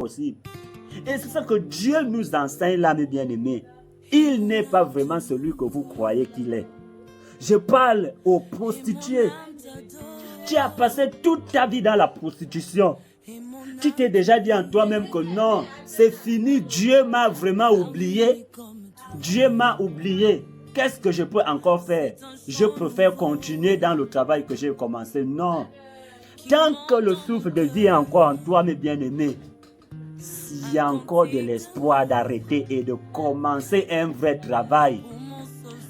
possible. Et c'est ça que Dieu nous enseigne là, mes bien-aimés. Il n'est pas vraiment celui que vous croyez qu'il est. Je parle aux prostituées. Tu as passé toute ta vie dans la prostitution. Tu t'es déjà dit en toi-même que non, c'est fini, Dieu m'a vraiment oublié. Dieu m'a oublié. Qu'est-ce que je peux encore faire? Je préfère continuer dans le travail que j'ai commencé. Non. Tant que le souffle de vie est encore en toi, mes bien-aimés, s'il y a encore de l'espoir d'arrêter et de commencer un vrai travail.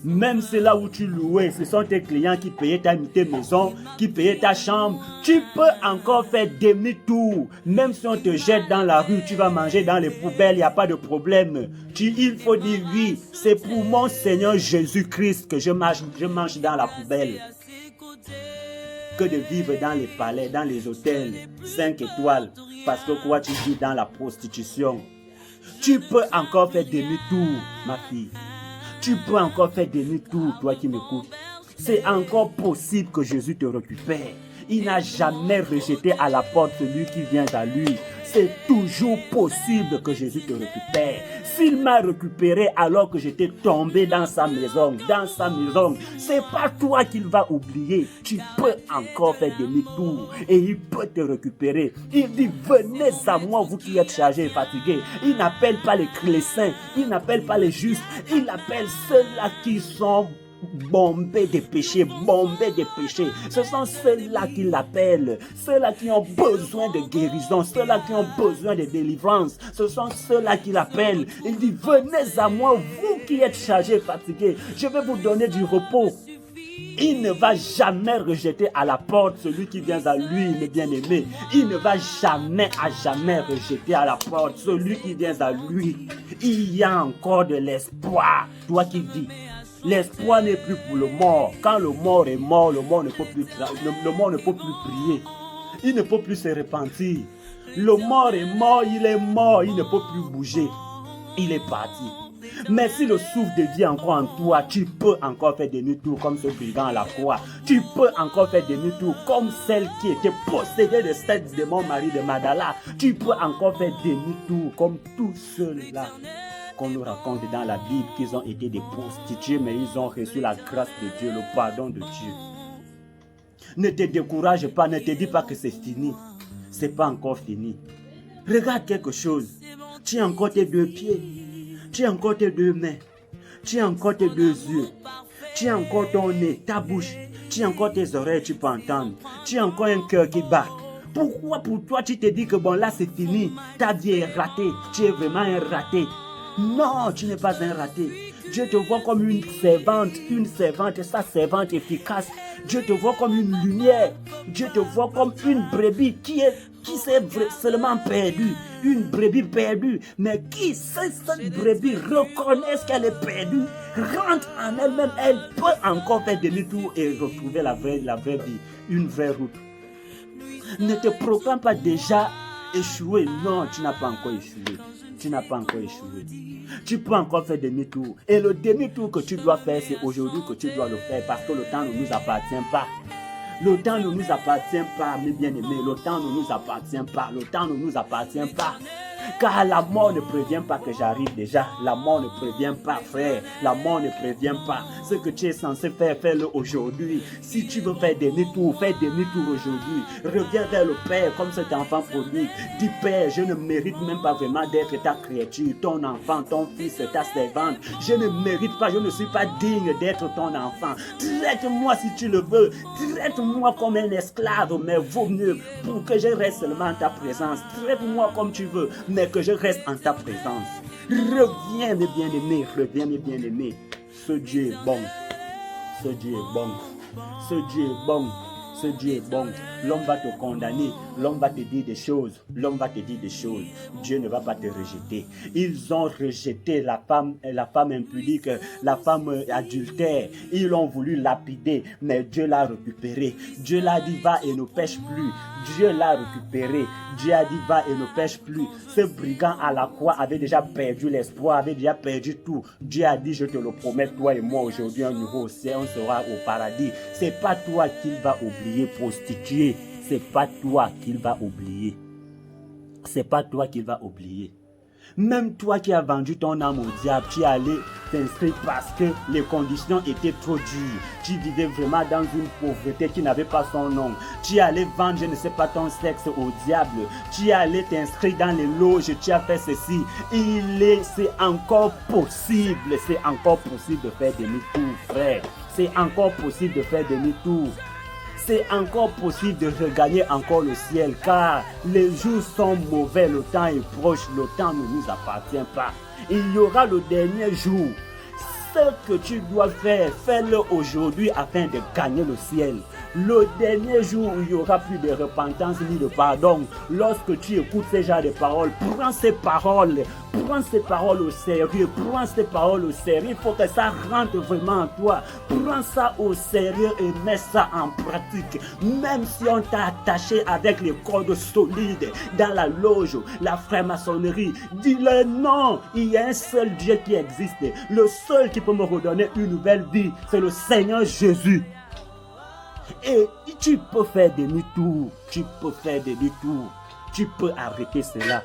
Même c'est là où tu louais, ce sont tes clients qui payaient ta maison, qui payaient ta chambre. Tu peux encore faire demi-tour. Même si on te jette dans la rue, tu vas manger dans les poubelles, il n'y a pas de problème. Il faut dire oui, c'est pour mon Seigneur Jésus-Christ que je mange dans la poubelle. Que de vivre dans les palais, dans les hôtels 5 étoiles, parce que quoi tu vis dans la prostitution. Tu peux encore faire demi-tour, ma fille. Tu peux encore faire demi-tour, toi qui m'écoutes. C'est encore possible que Jésus te récupère. Il n'a jamais rejeté à la porte celui qui vient à lui. C'est toujours possible que Jésus te récupère. S'il m'a récupéré alors que j'étais tombé dans sa maison, c'est pas toi qu'il va oublier. Tu peux encore faire demi-tour et il peut te récupérer. Il dit, venez à moi, vous qui êtes chargés et fatigués. Il n'appelle pas les saints, il n'appelle pas les justes, il appelle ceux-là qui sont bombés des péchés. Ce sont ceux-là qui l'appellent, ceux-là qui ont besoin de guérison, ceux-là qui ont besoin de délivrance. Ce sont ceux-là qui l'appellent. Il dit, venez à moi, vous qui êtes chargés et fatigués, je vais vous donner du repos. Il ne va jamais rejeter à la porte celui qui vient à lui, mes bien-aimés. Il ne va jamais rejeter à la porte celui qui vient à lui. Il y a encore de l'espoir. Toi qui dis, l'espoir n'est plus pour le mort. Quand le mort est mort, le mort ne peut plus prier. Il ne peut plus se repentir. Le mort est mort, il est mort, il ne peut plus bouger. Il est parti. Mais si le souffle de vie est encore en toi, tu peux encore faire demi-tour comme ce brigand à la croix. Tu peux encore faire demi-tour comme celle qui était possédée de 7 démons, Marie de Magdala. Tu peux encore faire demi-tour comme tous ceux-là qu'on nous raconte dans la Bible qu'ils ont été des prostituées, mais ils ont reçu la grâce de Dieu, le pardon de Dieu. Ne te décourage pas, ne te dis pas que c'est fini. C'est pas encore fini. Regarde quelque chose. Tu as encore tes 2 pieds. Tu as encore tes 2 mains. Tu as encore tes 2 yeux. Tu as encore ton nez, ta bouche. Tu as encore tes oreilles, tu peux entendre. Tu as encore un cœur qui bat. Pourquoi pour toi tu te dis que bon là c'est fini. Ta vie est ratée. Tu es vraiment un raté. Non, tu n'es pas un raté. Dieu te voit comme une servante et sa servante efficace. Dieu te voit comme une lumière. Dieu te voit comme une brebis qui s'est seulement perdue. Une brebis perdue. Mais qui sait cette brebis reconnaît qu'elle est perdue, rentre en elle-même, elle peut encore faire demi-tour et retrouver la vraie vie, une vraie route. Ne te proclame pas déjà échoué. Non, tu n'as pas encore échoué. Tu peux encore faire demi-tour. Et le demi-tour que tu dois faire, c'est aujourd'hui que tu dois le faire parce que le temps ne nous appartient pas. Le temps ne nous appartient pas, mes bien-aimés. Le temps ne nous appartient pas. Car la mort ne prévient pas que j'arrive déjà. La mort ne prévient pas, frère. La mort ne prévient pas. Ce que tu es censé faire, fais-le aujourd'hui. Si tu veux faire demi-tour, fais demi-tour aujourd'hui. Reviens vers le Père comme cet enfant prodigue. Dis, Père, je ne mérite même pas vraiment d'être ta créature, ton enfant, ton fils, ta servante. Je ne mérite pas, je ne suis pas digne d'être ton enfant. Traite-moi si tu le veux. Traite-moi comme un esclave, mais vaut mieux pour que je reste seulement en ta présence. Traite-moi comme tu veux, mais que je reste en ta présence. Reviens mes bien-aimés, Ce Dieu est bon. L'homme va te condamner, l'homme va te dire des choses, Dieu ne va pas te rejeter. Ils ont rejeté la femme impudique, la femme adultère. Ils l'ont voulu lapider, mais Dieu l'a récupéré. Dieu l'a dit, va et ne pêche plus. Dieu l'a récupéré. Dieu a dit, va et ne pêche plus. Ce brigand à la croix avait déjà perdu l'espoir, avait déjà perdu tout. Dieu a dit, je te le promets, toi et moi, aujourd'hui, un nouveau ciel, on sera au paradis. C'est pas toi qu'il va oublier, prostituée. C'est pas toi qu'il va oublier. c'est pas toi qui vas oublier. Même toi qui as vendu ton âme au diable, tu es allé t'inscrire parce que les conditions étaient trop dures. Tu vivais vraiment dans une pauvreté qui n'avait pas son nom. Tu es allé vendre, je ne sais pas, ton sexe au diable. Tu es allé t'inscrire dans les loges, tu as fait ceci. C'est encore possible de faire demi-tour, frère. C'est encore possible de faire demi-tour. C'est encore possible de regagner encore le ciel, car les jours sont mauvais, le temps est proche, le temps ne nous appartient pas. Il y aura le dernier jour. Ce que tu dois faire, fais-le aujourd'hui afin de gagner le ciel. Le dernier jour où il n'y aura plus de repentance ni de pardon, lorsque tu écoutes ces genres de paroles, prends ces paroles au sérieux, il faut que ça rentre vraiment en toi. Prends ça au sérieux et mets ça en pratique. Même si on t'a attaché avec les cordes solides dans la loge, la franc-maçonnerie, dis-le non, il y a un seul Dieu qui existe. Le seul qui peut me redonner une nouvelle vie, c'est le Seigneur Jésus. Et tu peux faire demi-tour, tu peux arrêter cela.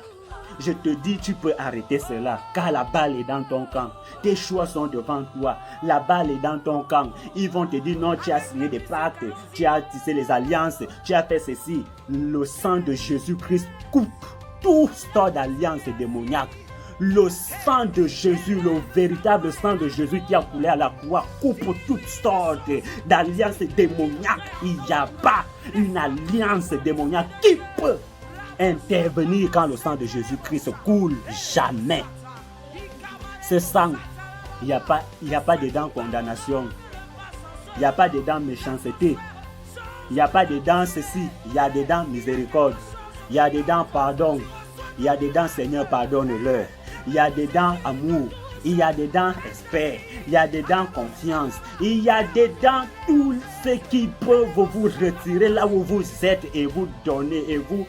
Je te dis, tu peux arrêter cela, car la balle est dans ton camp. Tes choix sont devant toi, la balle est dans ton camp. Ils vont te dire, non, tu as signé des pactes, tu as tissé les alliances, tu as fait ceci. Le sang de Jésus-Christ coupe tout sort d'alliance démoniaque. Le sang de Jésus, le véritable sang de Jésus qui a coulé à la croix, coupe toutes sortes d'alliances démoniaques. Il n'y a pas une alliance démoniaque qui peut intervenir quand le sang de Jésus-Christ coule. Jamais. Ce sang, il n'y a pas dedans condamnation. Il n'y a pas dedans méchanceté. Il n'y a pas dedans ceci. Il y a dedans miséricorde. Il y a dedans pardon. Il y a dedans Seigneur, pardonne-leur. Il y a dedans amour, il y a dedans respect, il y a dedans confiance, il y a dedans tout ce qui peut vous retirer là où vous êtes et vous donner et vous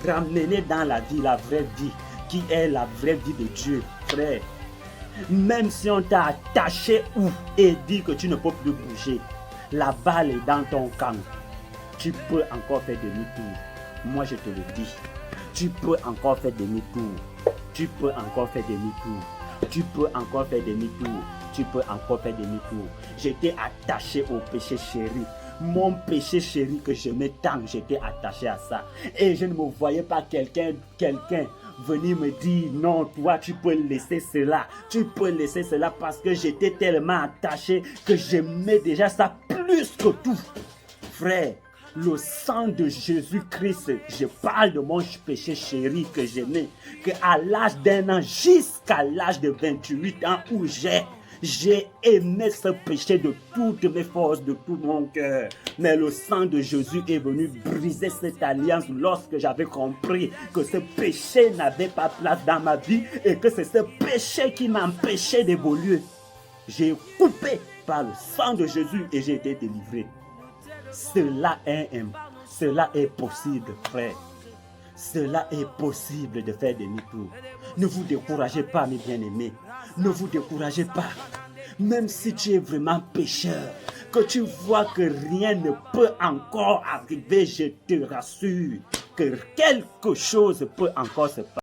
ramener dans la vie, la vraie vie, qui est la vraie vie de Dieu, frère. Même si on t'a attaché et dit que tu ne peux plus bouger, la balle est dans ton camp, tu peux encore faire demi-tour. Moi je te le dis, tu peux encore faire demi-tour. Tu peux encore faire demi-tour. Tu peux encore faire demi-tour. Tu peux encore faire demi-tour. J'étais attaché au péché chéri. Mon péché chéri que j'aimais tant, j'étais attaché à ça. Et je ne me voyais pas quelqu'un venir me dire non, toi tu peux laisser cela. Tu peux laisser cela parce que j'étais tellement attaché que j'aimais déjà ça plus que tout. Frère, le sang de Jésus-Christ, je parle de mon péché chéri que j'aimais, qu'à l'âge d'1 an jusqu'à l'âge de 28 ans où j'ai aimé ce péché de toutes mes forces, de tout mon cœur. Mais le sang de Jésus est venu briser cette alliance lorsque j'avais compris que ce péché n'avait pas place dans ma vie et que c'est ce péché qui m'empêchait d'évoluer. J'ai coupé par le sang de Jésus et j'ai été délivré. Cela est possible, frère. Cela est possible de faire demi-tour. Ne vous découragez pas, mes bien-aimés. Ne vous découragez pas. Même si tu es vraiment pécheur, que tu vois que rien ne peut encore arriver, je te rassure que quelque chose peut encore se passer.